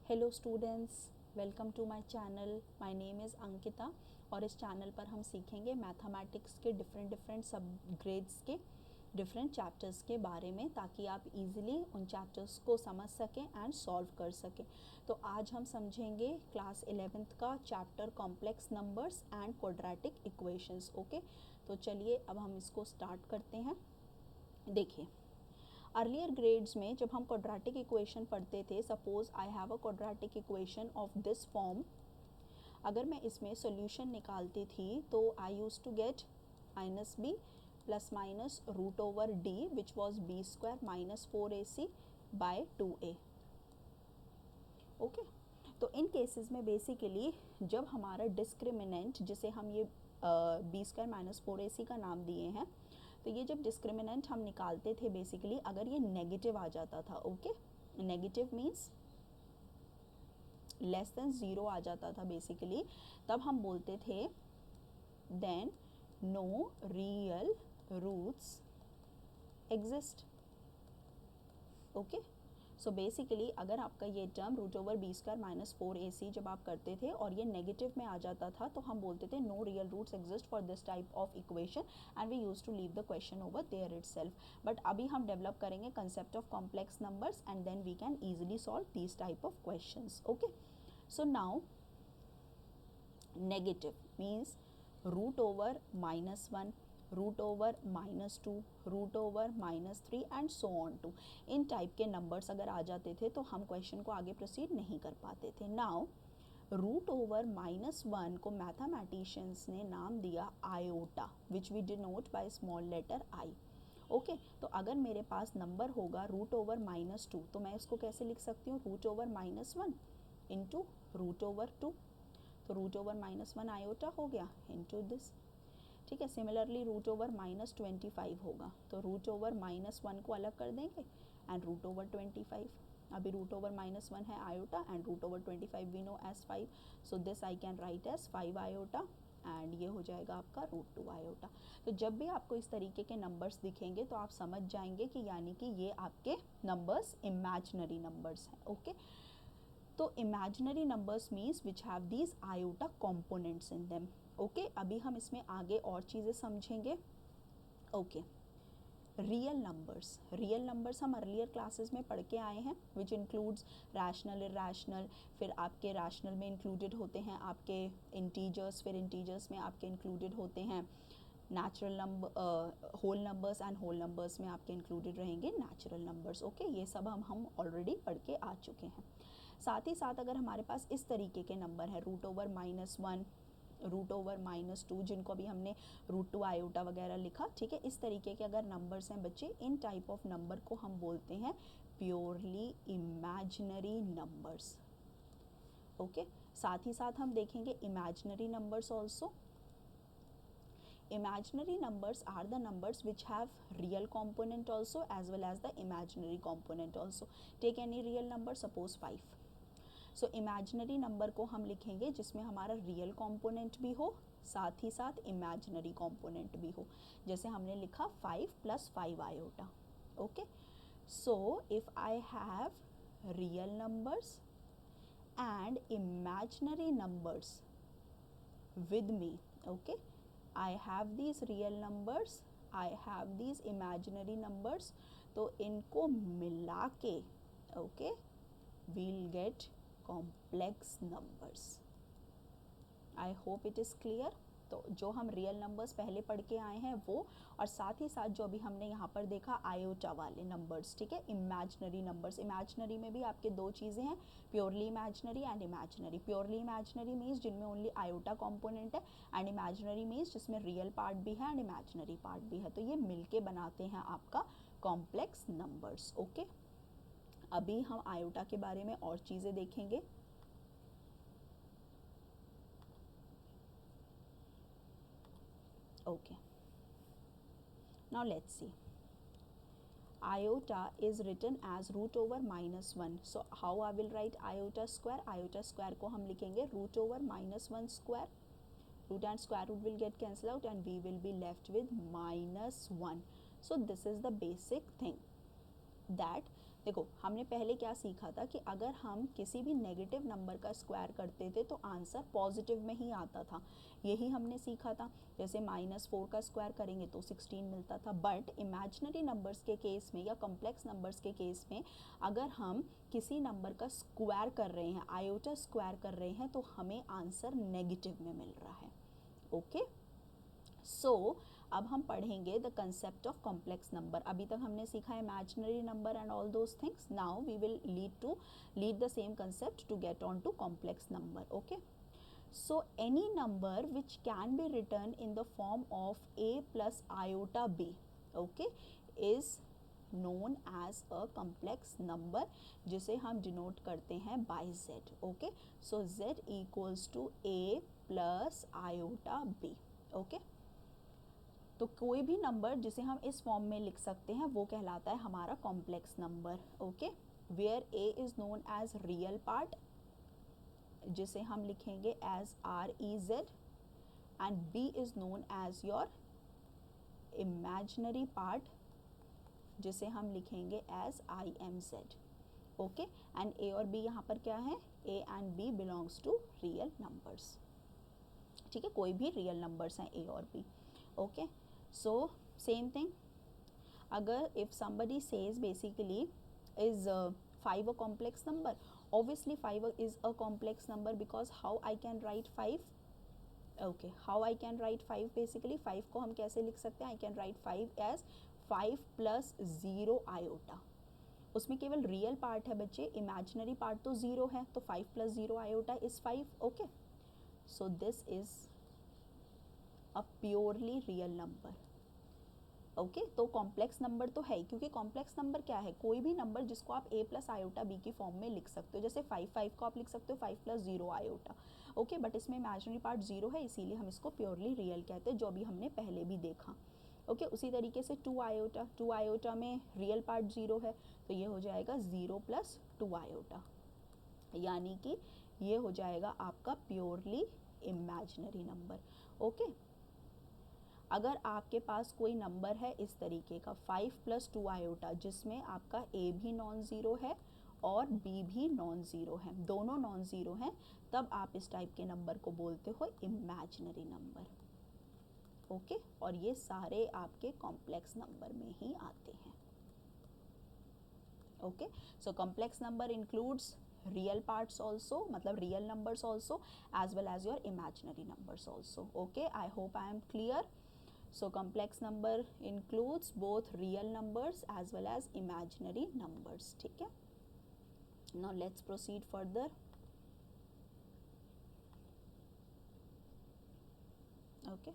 Hello students, welcome to my channel. My name is Ankita और इस channel पर हम सीखेंगे मैथमेटिक्स के डिफरेंट सब ग्रेड्स के डिफरेंट चैप्टर्स के बारे में, ताकि आप इजीली उन चैप्टर्स को समझ सकें एंड सॉल्व कर सकें। तो आज हम समझेंगे क्लास 11th का chapter complex numbers and quadratic equations. Okay, तो चलिए अब हम इसको स्टार्ट करते हैं। देखिए, अर्लियर ग्रेड्स में जब हम क्वाड्रेटिक इक्वेशन पढ़ते थे, suppose I have a quadratic equation of this form, अगर मैं इसमें सॉल्यूशन निकालती थी तो I used to get minus B plus minus root over D which was B square minus 4ac by 2a। Okay, तो इन केसेस में basically जब हमारा डिस्क्रिमिनेंट, जिसे हम ये बी स्क्वायर माइनस 4ac का नाम दिए हैं, तो ये जब डिस्क्रिमिनेंट हम निकालते थे बेसिकली अगर ये नेगेटिव आ जाता था, okay, negative means less than 0 आ जाता था बेसिकली, तब हम बोलते थे then no real roots exist. Okay, so basically अगर आपका ये term root over B square minus 4ac जब आप करते थे और ये नेगेटिव में आ जाता था, तो हम बोलते थे no real roots exist for this type of equation and we use to leave the question over there itself. But अभी हम डेवलप करेंगे concept of complex numbers and then we can easily solve these type of questions. Okay, so now negative means root over -1, root over -2, root over -3 and so on too. इन type के numbers अगर आ जाते थे तो हम question को आगे प्रोसीड नहीं कर पाते थे। नाउ रूट ओवर -1 को मैथमेटिशियंस ने नाम दिया iota, which we denote by small letter I. Okay, तो अगर मेरे पास नंबर होगा रूट ओवर -2, तो मैं इसको कैसे लिख सकती हूँ, root over -1 into root over 2, तो रूट ओवर -1 आयोटा हो गया इंटू दिस। ठीक है, सिमिलरली रूट ओवर -25 होगा, तो रूट ओवर -1 को अलग कर देंगे एंड रूट ओवर 25। अभी रूट ओवर -1 है iota and root over 25 we know as 5, so this I can write as 5 iota and ये हो जाएगा आपका रूट 2 आयोटा। तो जब भी आपको इस तरीके के नंबर्स दिखेंगे तो आप समझ जाएंगे कि यानी कि ये आपके नंबर्स इमेजिनरी नंबर्स हैं। ओके, तो imaginary numbers means which have these iota components in them. Okay, अभी हम इसमें आगे और चीज़ें समझेंगे। ओके, रियल नंबर्स हम अर्लियर क्लासेस में पढ़ के आए हैं, विच इंक्लूड्स रैशनल, इरैशनल, फिर आपके रैशनल में इंक्लूडेड होते हैं आपके इंटीजर्स, फिर इंटीजर्स में आपके इंक्लूडेड होते हैं natural number, whole numbers and whole numbers में आपके इंक्लूडेड रहेंगे नेचुरल नंबर्स। ओके, ये सब हम ऑलरेडी पढ़ के आ चुके हैं। साथ ही साथ अगर हमारे पास इस तरीके के नंबर है रूट ओवर -1, रूट ओवर -2, जिनको अभी हमने रूट 2 आयोटा वगैरह लिखा, ठीक है, इस तरीके के अगर नंबर्स हैं बच्चे, इन टाइप ऑफ नंबर को हम बोलते हैं प्योरली इमेजिनरी नंबर्स। ओके, साथ ही साथ हम देखेंगे imaginary numbers also. Imaginary numbers are the numbers which have real component also as well as the imaginary component also. Take any real number, suppose 5. So imaginary number को हम लिखेंगे जिसमें हमारा real component भी हो, साथ ही साथ imaginary component भी हो, जैसे हमने लिखा 5 + 5 iota. Okay, so if I have real numbers and imaginary numbers with me, okay, I have these real numbers, I have these imaginary numbers, तो इनको मिला के okay we'll get complex numbers. I hope it is clear. तो जो हम real numbers पहले पढ़ के आए हैं वो, और साथ ही साथ जो अभी हमने यहाँ पर देखा आयोटा वाले नंबर्स, ठीक है, इमेजिनरी नंबर्स। इमेजिनरी में भी आपके दो चीज़ें हैं, purely imaginary and imaginary. Purely imaginary means जिनमें ओनली आयोटा कॉम्पोनेंट है, एंड इमेजिनरी मीन्स जिसमें रियल पार्ट भी है एंड इमेजिनरी पार्ट भी है, तो ये मिलके बनाते हैं आपका कॉम्प्लेक्स नंबर्स। ओके, अभी हम आयोटा के बारे में और चीज़ें देखेंगे। Okay, now let's see. Iota is written as root over -1. So how I will write iota square? Iota square को हम लिखेंगे root over -1 square. Root and square root will get cancelled out and we will be left with -1. So this is the basic thing, that देखो हमने पहले क्या सीखा था कि अगर हम किसी भी नेगेटिव नंबर का स्क्वायर करते थे तो आंसर पॉजिटिव में ही आता था, यही हमने सीखा था। जैसे -4 का स्क्वायर करेंगे तो 16 मिलता था। बट इमेजिनरी नंबर्स के केस में या कॉम्प्लेक्स नंबर्स के केस में अगर हम किसी नंबर का स्क्वायर कर रहे हैं, आयोटा स्क्वायर कर रहे हैं, तो हमें आंसर नेगेटिव में मिल रहा है। ओके, सो अब हम पढ़ेंगे the concept of complex number. अभी तक हमने सीखा imaginary number and all those things. Now we will lead the same concept to get on to complex number. Okay, so any number which can be return in the form of a plus iota b, okay, is known as a complex number, जिसे हम denote करते हैं by z। Okay, so z equals to a plus iota b। Okay, तो कोई भी number जिसे हम इस फॉर्म में लिख सकते हैं वो कहलाता है हमारा complex number. Okay, where a is known as real part, जिसे हम लिखेंगे as REZ, and b is known as your imaginary part, जिसे हम लिखेंगे as IMZ। Okay, and a और b यहाँ पर क्या है, a and b belongs to real numbers. ठीक है, कोई भी रियल नंबर्स हैं a और b। Okay, so same thing, अगर if somebody says basically is 5 a complex number, obviously 5 is a complex number, because how I can write 5? Okay, how I can write 5? basically 5 को हम कैसे लिख सकते हैं, I can write 5 as 5 plus 0 iota। उसमें केवल real part है बच्चे, इमेजिनरी पार्ट तो 0 है, तो 5 plus 0 iota is 5। Okay, so this is a purely real number. Okay, तो कॉम्प्लेक्स नंबर तो है ही, क्योंकि कॉम्प्लेक्स नंबर क्या है, कोई भी नंबर जिसको आप a प्लस आयोटा b की फॉर्म में लिख सकते हो। जैसे 5 को आप लिख सकते हो 5 प्लस 0 आयोटा। ओके, बट इसमें इमेजिनरी पार्ट 0 है, इसीलिए हम इसको प्योरली रियल कहते हैं, जो अभी हमने पहले भी देखा। ओके, उसी तरीके से 2 आयोटा में रियल पार्ट 0 है, तो ये हो जाएगा 0 प्लस 2 आयोटा, यानी कि ये हो जाएगा आपका प्योरली इमेजिनरी नंबर। ओके, अगर आपके पास कोई नंबर है इस तरीके का 5 प्लस 2 आयोटा, जिसमें आपका a भी नॉन ज़ीरो है और b भी नॉन ज़ीरो है, दोनों नॉन ज़ीरो हैं, तब आप इस टाइप के नंबर को बोलते हो इमेजिनरी नंबर। ओके, और ये सारे आपके कॉम्प्लेक्स नंबर में ही आते हैं। Okay, so complex number includes real parts also, मतलब real numbers also, as well as your imaginary numbers also. Okay, I hope I am clear. So complex number includes both real numbers as well as imaginary numbers. ठीक है, now let's proceed further. Okay,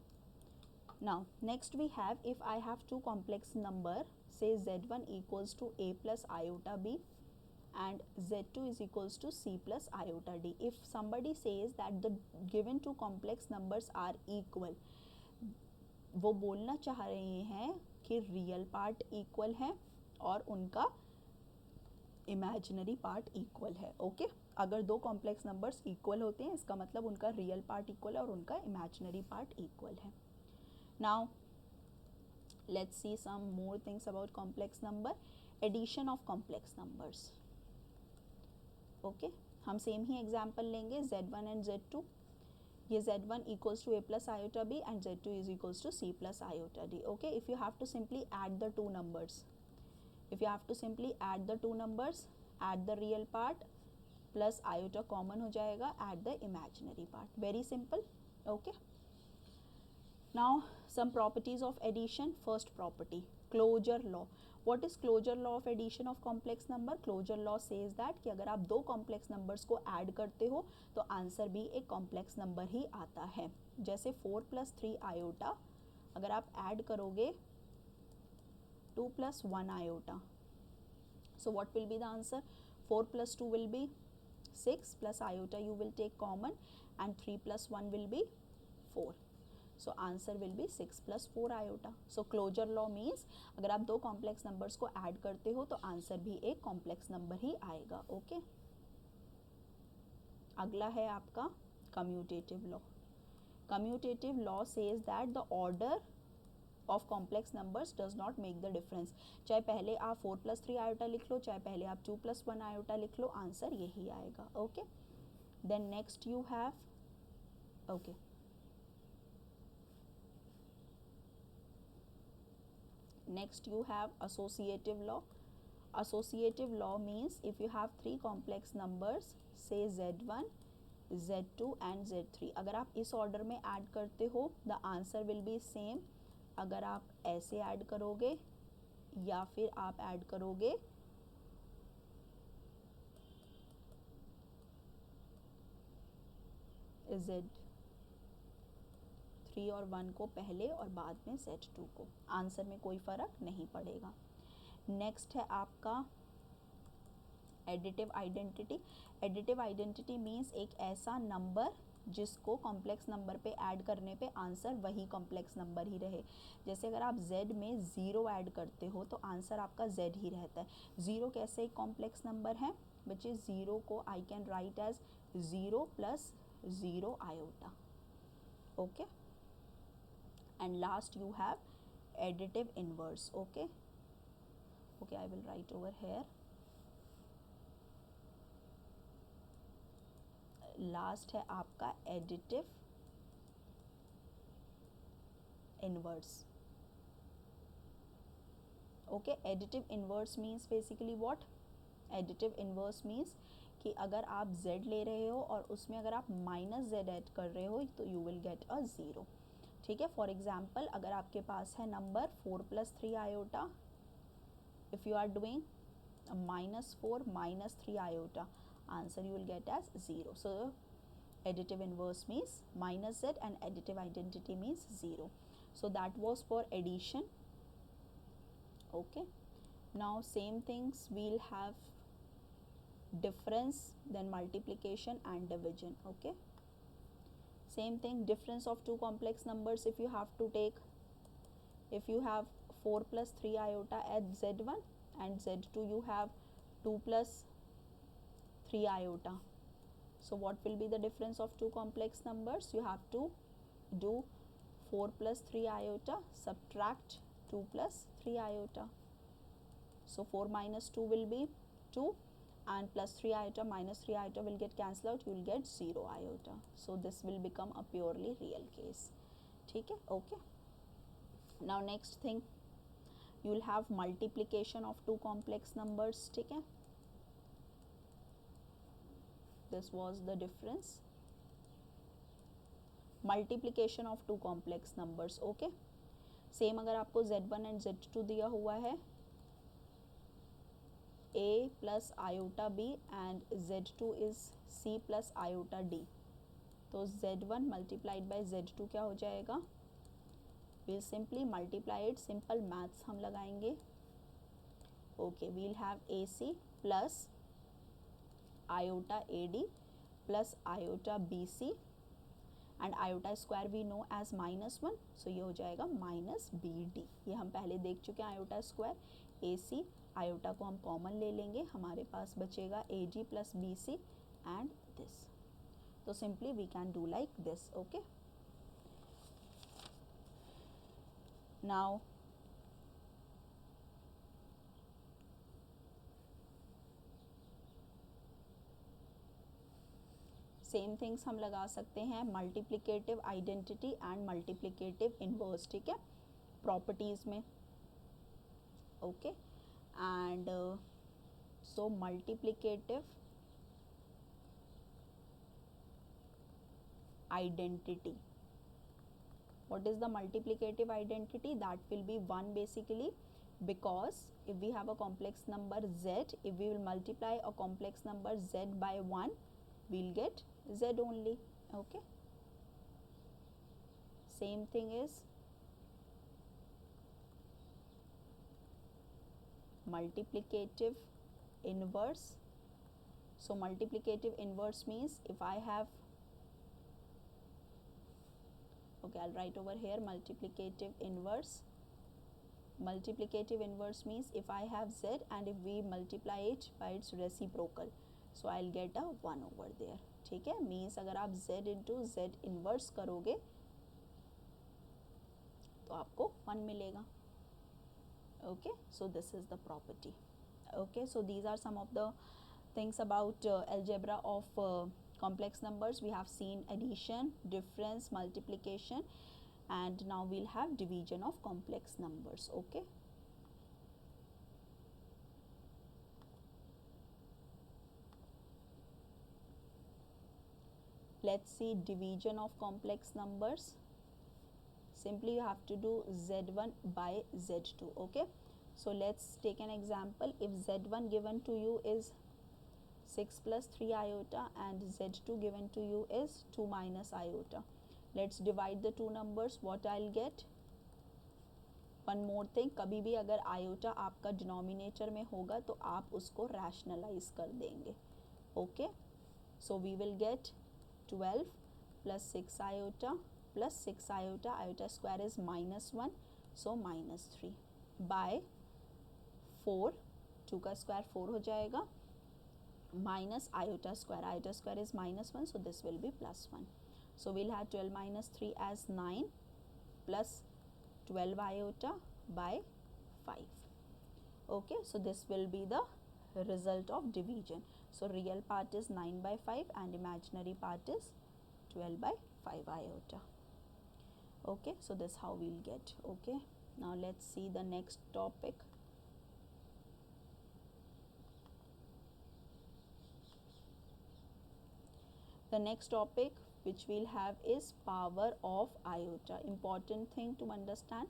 now next we have, if I have two complex number, say z1 equals to a plus iota b and z2 is equals to c plus iota d. If somebody says that the given two complex numbers are equal, वो बोलना चाह रहे हैं कि real part equal है और उनका imaginary part equal है। ओके, अगर दो कॉम्प्लेक्स नंबर्स इक्वल होते हैं, इसका मतलब उनका रियल पार्ट इक्वल है और उनका इमेजिनरी पार्ट इक्वल है। Now let's see some more things about complex number. Addition of complex numbers. Okay, हम सेम ही एग्जाम्पल लेंगे z1 एंड z2। ये z1 equals to a plus iota b and z2 is equals to c plus iota d. Okay, if you have to simply add the two numbers, add the real part plus iota common हो जाएगा, add the imaginary part. Very simple. Okay, now some properties of addition. First property, closure law. What is closure law of addition of complex number? Closure law says that कि अगर आप दो complex numbers को add करते हो तो answer भी एक complex number ही आता है। जैसे 4 plus 3 iota अगर आप add करोगे 2 plus 1 iota, so what will be the answer? 4 plus 2 will be 6 plus iota you will take common and 3 plus 1 will be 4. So answer will be 6 plus 4 iota. So closure law means अगर आप दो complex numbers को add करते हो तो answer भी एक complex number ही आएगा। ओके, अगला है आपका commutative law. Commutative law says that the order of complex numbers does not make the difference. चाहे पहले आप 4+3 आयोटा लिख लो, चाहे पहले आप 2+1 आयोटा लिख लो, आंसर यही आएगा। Okay, then next you have, okay, next you have associative law. Associative law means if you have three complex numbers, say z1, z2 and z3, अगर आप इस ऑर्डर में ऐड करते हो the answer will be same। अगर आप ऐसे add करोगे या फिर आप ऐड करोगे z3 और 1 को पहले और बाद में z2 को, आंसर में कोई फ़र्क नहीं पड़ेगा। नेक्स्ट है आपका additive identity. Additive identity means एक ऐसा नंबर जिसको कॉम्प्लेक्स नंबर पे ऐड करने पे आंसर वही कॉम्प्लेक्स नंबर ही रहे। जैसे अगर आप z में 0 ऐड करते हो तो आंसर आपका z ही रहता है। 0 कैसे एक कॉम्प्लेक्स नंबर है बच्चे, 0 को I can write as 0 + 0 iota. Okay, and last you have additive inverse। okay, I will write over here, last है आपका additive inverse। okay, additive inverse means basically what? additive inverse means कि अगर आप z ले रहे हो और उसमें अगर आप -z ऐड कर रहे हो तो you will get a 0। ठीक है, फॉर एग्जाम्पल अगर आपके पास है number 4+3 iota, if you are doing -4 - 3 iota, answer you will get as 0। So additive inverse means -z and additive identity means 0। so that was for addition। okay, now same things we'll have difference, then multiplication and division। okay, same thing, difference of two complex numbers if you have to take, if you have 4+3 iota at z1 and z2 you have 2+3 iota, so what will be the difference of two complex numbers? You have to do 4+3 iota subtract 2+3 iota, so 4 - 2 will be 2 and +3 iota -3 iota will get cancelled out, you will get 0 iota, so this will become a purely real case। ठीक है, okay, now next thing you will have multiplication of two complex numbers। ठीक है, this was the difference, multiplication of two complex numbers। okay, same अगर आपको z1 and z2 दिया हुआ है a plus iota b and z2 is c plus iota d, तो z1 multiplied by z2 क्या हो जाएगा? we'll simply multiply it, simple maths हम लगाएंगे। okay, we'll have ac plus iota ad plus iota bc and iota square we know as -1, so ये हो जाएगा -bd। ये हम पहले देख चुके हैं iota square। ac आयोटा को हम कॉमन ले लेंगे, हमारे पास बचेगा AG plus BC and this, तो simply we can do like this. Okay, now same things हम लगा सकते हैं multiplicative identity and multiplicative inverse. ठीक है, प्रॉपर्टीज में। Okay, and so multiplicative identity, what is the multiplicative identity? That will be 1 basically, because if we have a complex number z, if we will multiply a complex number z by 1 we'll get z only। okay, same thing is multiplicative inverse। so multiplicative inverse means if I have, okay, I'll write over here multiplicative inverse। multiplicative inverse means if I have z and if we multiply it by its reciprocal, so I'll get a 1 over there। ठीक है, means अगर आप z into z inverse करोगे तो तो आपको 1 मिलेगा. Okay, so this is the property. Okay, so these are some of the things about algebra of complex numbers. We have seen addition, difference, multiplication, and now we'll have division of complex numbers. Okay. Let's see division of complex numbers. Simply you have to do z1 by z2. Okay, so let's take an example. If z1 given to you is 6 plus 3 iota and z2 given to you is 2 minus iota, let's divide the two numbers. What I'll get? One more thing, कभी भी अगर iota आपका denominator में होगा तो आप उसको rationalize कर देंगे. Okay, so we will get 12 plus 6 iota plus 6 iota, iota square is minus 1, so minus 3 by 4, 2 का square 4 हो जाएगा, minus iota square is minus 1, so this will be plus 1. So we'll have 12 minus 3 as 9 plus 12 iota by 5. Okay, so this will be the result of division. So real part is 9 by 5 and imaginary part is 12 by 5 iota. Okay, so this how we'll get. Okay, now let's see the next topic. The next topic which we'll have is power of iota. Important thing to understand,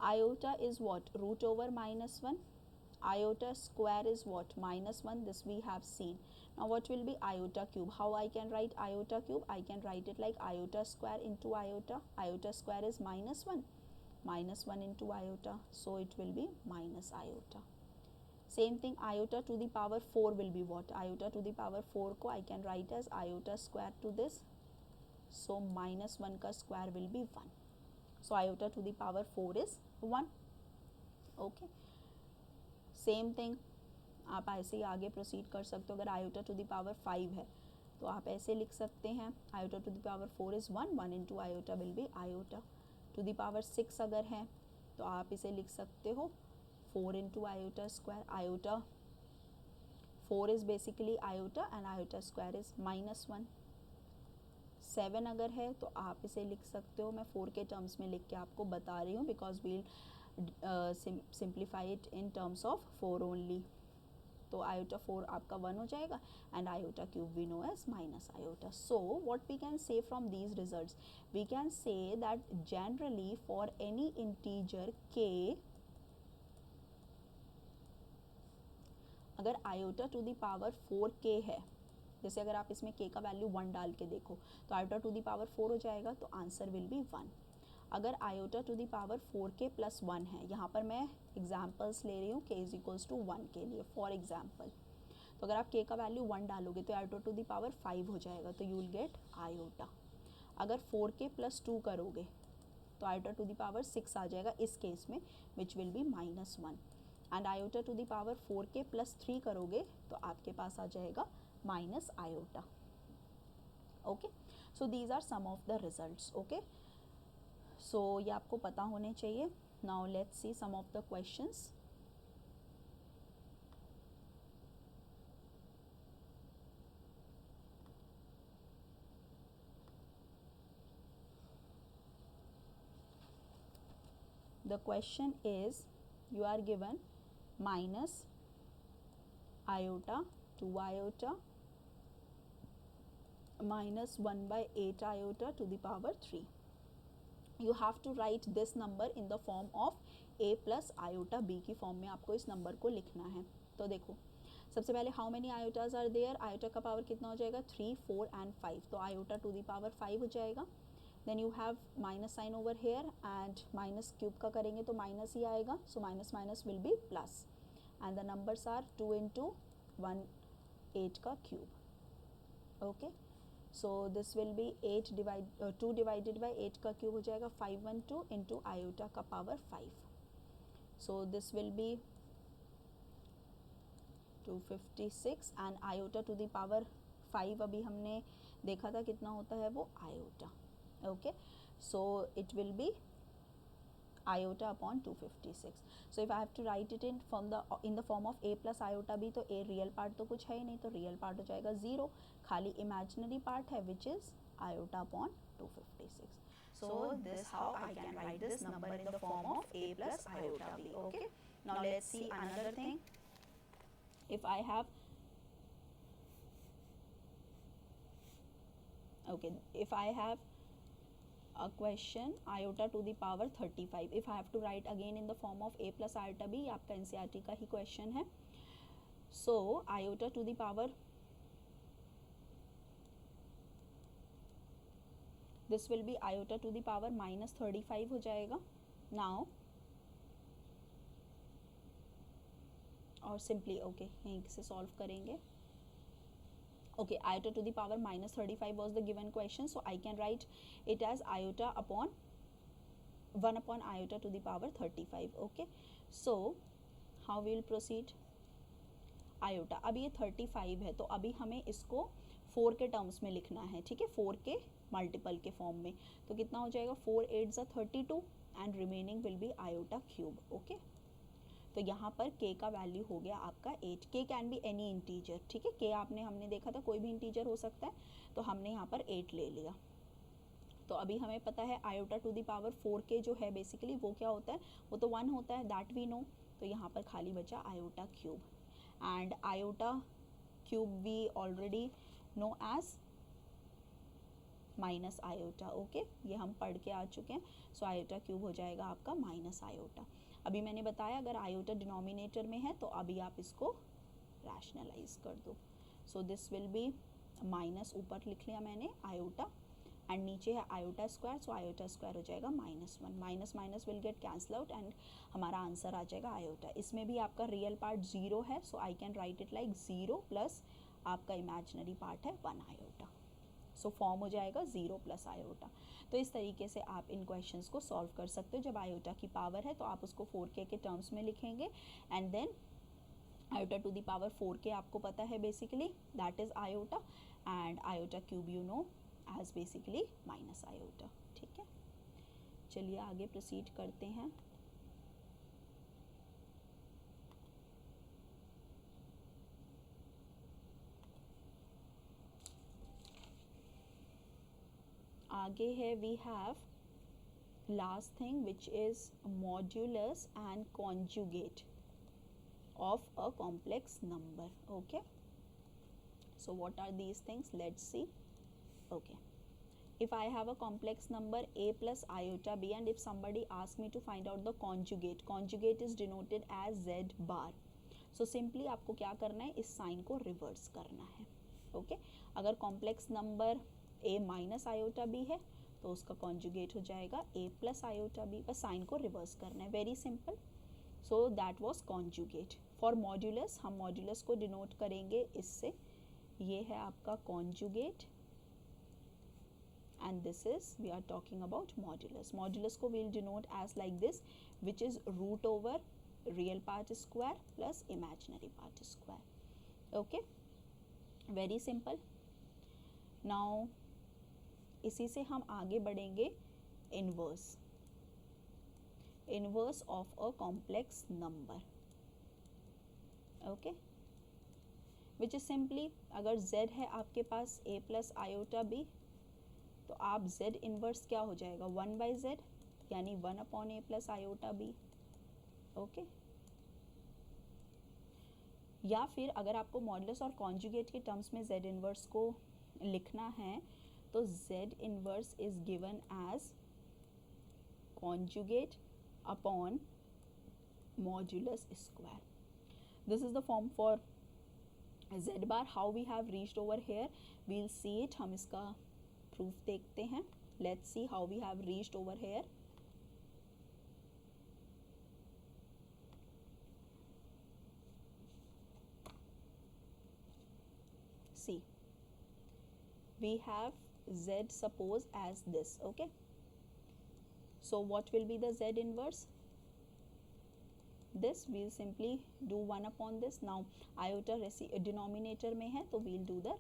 iota is what? Root over minus 1. Iota square is what? Minus 1. This we have seen. Now what will be iota cube? How I can write iota cube? I can write it like iota square into iota. Iota square is minus 1. Minus 1 into iota. So it will be minus iota. Same thing, iota to the power 4 will be what? Iota to the power 4 को I can write as iota square to this. So minus 1 का square will be 1. So iota to the power 4 is 1. Okay. Same thing आप ऐसे ही आगे proceed कर सकते हो. अगर iota to the power 5 है तो आप ऐसे लिख सकते हैं, iota to the power 4 is 1, 1 into iota will be iota. To the power 6 अगर है तो आप इसे लिख सकते हो 4 into iota square. Iota 4 is basically iota and iota square is minus 1. 7 अगर है तो आप इसे लिख सकते हो, मैं 4 के टर्म्स में लिख के आपको बता रही हूँ because we'll simplify it in terms of 4 only. तो iota 4 आपका 1 हो जाएगा and iota cube we know as minus iota. So what we can say from these results? We can say that generally for any integer k, अगर iota to the power 4k है, जैसे अगर आप इसमें k का value 1 डाल के देखो तो iota to the power 4 हो जाएगा, तो आंसर विल बी 1. अगर iota to the power 4k plus 1 है, यहाँ पर मैं एग्जाम्पल्स ले रही हूँ k इज इक्वल्स टू 1 के लिए फॉर एग्जाम्पल. तो अगर आप k का वैल्यू 1 डालोगे तो आयोटा टू दी पावर 5 हो जाएगा, तो यू विल गेट आयोटा. अगर 4k प्लस 2 करोगे तो आयोटा टू दी पावर 6 आ जाएगा इस केस में, which will be minus 1. And iota to the power 4k plus 3 करोगे तो आपके पास आ जाएगा minus iota. Okay, so these are some of the results. Okay, so ये आपको पता होने चाहिए. Now let's see some of the questions. The question is, you are given minus iota 2 iota minus 1 by 8 iota to the power 3. You have to write this number in the form of a plus iota b की form में आपको इस number को लिखना है. तो देखो सबसे पहले how many iotas are there. Iota का पावर कितना हो जाएगा 3, 4 एंड 5. तो आयोटा टू दी पावर 5 हो जाएगा. Then you have minus sign over here and minus cube का करेंगे तो माइनस ही आएगा. So minus minus will be plus and the numbers are 2 into 1 8 का cube. Okay, so this will be 2 divided by 8 का cube हो जाएगा 512 into iota का power 5. So this will be 256 and iota to the power 5 अभी हमने देखा था कितना होता है वो iota. Okay, so it will be iota upon 256. So if I have to write it in the form of a plus iota b, तो a real part तो कुछ है ही नहीं, तो real part हो जाएगा 0, खाली imaginary part है which is iota upon 256. So this how I can write this number in the form of a plus iota b. Okay, now let's see another thing. If I have a question iota to the power 35, if I have to write again in the form of a plus iota b, आपका NCERT का ही question है. So iota to the power, this will be iota to the power minus 35 हो जाएगा. Now और simply okay यहीं से solve करेंगे. Okay, iota to the power minus 35 was the given question, so I can write it as iota upon 1 upon iota to the power 35. Okay, so how we will proceed? iota, अब ये 35 है, तो अभी हमें इसको 4 के terms में लिखना है, ठीक है, 4 के मल्टीपल के फॉर्म में. तो कितना हो जाएगा, 4 8 32 and remaining will be iota cube. Okay, तो यहाँ पर k का वैल्यू हो गया आपका 8. k can be any integer, ठीक है, k हमने देखा था कोई भी इंटीजर हो सकता है, तो हमने यहाँ पर 8 ले लिया. तो अभी हमें पता है iota to the power 4k जो है बेसिकली वो क्या होता है, वो तो 1 होता है, दैट वी नो. तो यहाँ पर खाली बचा iota cube, and iota cube we already know as minus iota. Okay, ये हम पढ़ के आ चुके हैं. सो आयोटा क्यूब हो जाएगा आपका माइनस आयोटा. अभी मैंने बताया अगर आयोटा डिनोमिनेटर में है तो अभी आप इसको रैशनलाइज कर दो. So this will be minus, ऊपर लिख लिया मैंने आयोटा, एंड नीचे है iota square, so iota square हो जाएगा -1. Minus minus will get cancel out and हमारा आंसर आ जाएगा आयोटा. इसमें भी आपका रियल पार्ट 0 है, so I can write it like 0 plus आपका इमेजिनरी पार्ट है 1 आयोटा. सो फॉर्म हो जाएगा 0 प्लस आयोटा. तो इस तरीके से आप इन क्वेश्चंस को सॉल्व कर सकते हो. जब आयोटा की पावर है तो आप उसको 4k के टर्म्स में लिखेंगे, and then iota to the power 4k आपको पता है basically that is iota, and iota cube you know as basically minus iota. ठीक है, चलिए आगे प्रोसीड करते हैं. आगे है we have last thing which is modulus and conjugate of a complex number. Okay, so what are these things? Let's see. Okay, if I have a complex number a plus iota b, and if somebody asks me to find out the conjugate is denoted as z bar. So simply आपको क्या करना है, इस sign को reverse करना है. Okay, अगर complex number a minus iota b है तो उसका कॉन्जुगेट हो जाएगा a प्लस आयोटा b. बस साइन को रिवर्स करना है, very simple. So that was conjugate. For modulus हम मॉड्यूलस को डिनोट करेंगे इससे, ये है आपका conjugate, and this is we are talking about modulus. Modulus को we'll denote as like this, which is root over real part square plus imaginary part square. Okay, very simple. Now इसी से हम आगे बढ़ेंगे inverse of a complex number. Okay, which is simply अगर z है आपके पास a plus iota b, तो आप z इनवर्स क्या हो जाएगा 1 by z, यानी 1 upon a plus iota b. Okay, या फिर अगर आपको मॉडुलस और कॉन्जुगेट के टर्म्स में z इनवर्स को लिखना है तो z inverse is given as conjugate upon modulus square. This is the form for z bar. How we have reached over here, we'll see it. हम इसका proof देखते हैं. Let's see how we have reached over here. See, we have z suppose as this. Okay, so what will be the z inverse? This we'll simply do 1 upon this. Now iota denominator में है तो we'll do the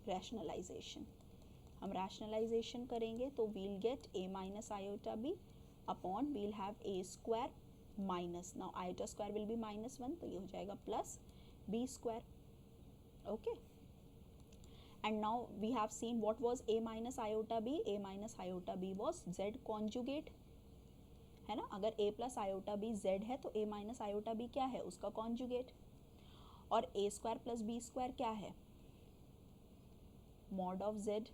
rationalization. हम rationalization करेंगे तो we'll get a minus iota b upon we'll have a square minus, now iota square will be -1, तो ये हो जाएगा plus B square. Okay, and now we have seen what was a minus iota b. a minus iota b was z conjugate, है ना. अगर a plus iota b z है तो a minus iota b क्या है, उसका conjugate. और a square plus b square क्या है, mod of z.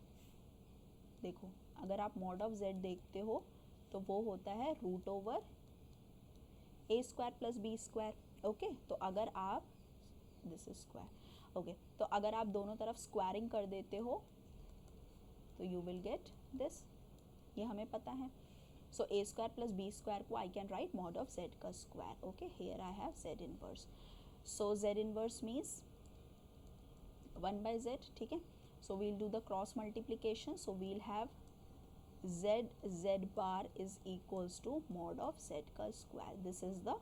देखो अगर आप mod of z देखते हो तो वो होता है root over a square plus b square. Okay, तो अगर आप दिस इज स्क्वायर. ओके, तो अगर आप दोनों तरफ स्क्वायरिंग कर देते हो तो यू विल गेट दिस, ये हमें पता है. So A square plus B square को I can write mod of Z का square. Okay, here I have Z inverse. So Z inverse means 1/z. ठीक है, so we'll do the cross multiplication. So we'll have z bar is equals to mod of z का square. This is the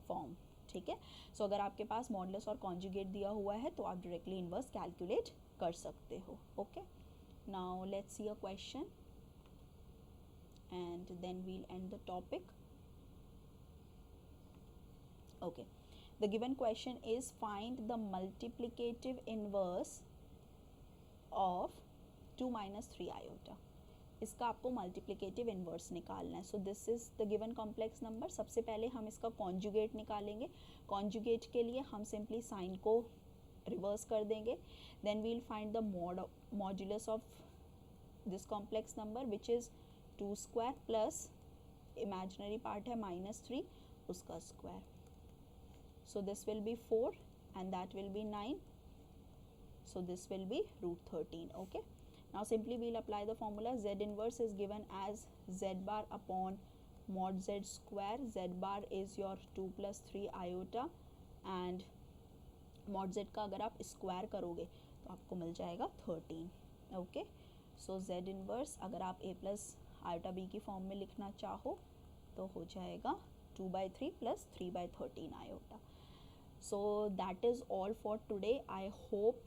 form. ठीक है, सो अगर आपके पास modulus और conjugate दिया हुआ है तो आप डायरेक्टली इनवर्स कैलकुलेट कर सकते हो. Okay, now let's C a question and then we'll end the topic. Okay, the given question is find the multiplicative inverse of 2 minus 3 iota. इसका आपको मल्टीप्लिकेटिव इन्वर्स निकालना है. So this is the given complex number. सबसे पहले हम इसका conjugate निकालेंगे. Conjugate के लिए हम सिंपली साइन को रिवर्स कर देंगे. Then we'll find the modulus of this complex number which is 2 square plus imaginary part है -3, उसका स्क्वायर. So this will be 4 and that will be 9. So this will be √13. Okay, now simply we'll apply the formula. Z inverse is given as z bar upon mod z square. Z bar is your 2 plus 3 iota and mod z का अगर आप square करोगे तो आपको मिल जाएगा 13. Okay, so z inverse अगर आप a plus iota b की फॉर्म में लिखना चाहो तो हो जाएगा 2/3 plus 3/13 iota. So that is all for today. I hope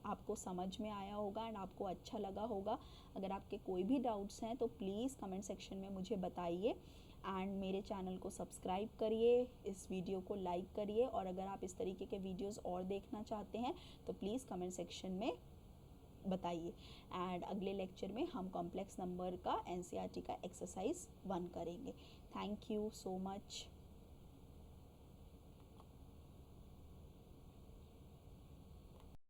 आपको समझ में आया होगा एंड आपको अच्छा लगा होगा. अगर आपके कोई भी डाउट्स हैं तो प्लीज़ कमेंट सेक्शन में मुझे बताइए एंड मेरे चैनल को सब्सक्राइब करिए, इस वीडियो को लाइक करिए. और अगर आप इस तरीके के वीडियोस और देखना चाहते हैं तो प्लीज़ कमेंट सेक्शन में बताइए. एंड अगले लेक्चर में हम कॉम्प्लेक्स नंबर का NCERT का एक्सरसाइज 1 करेंगे. Thank you so much.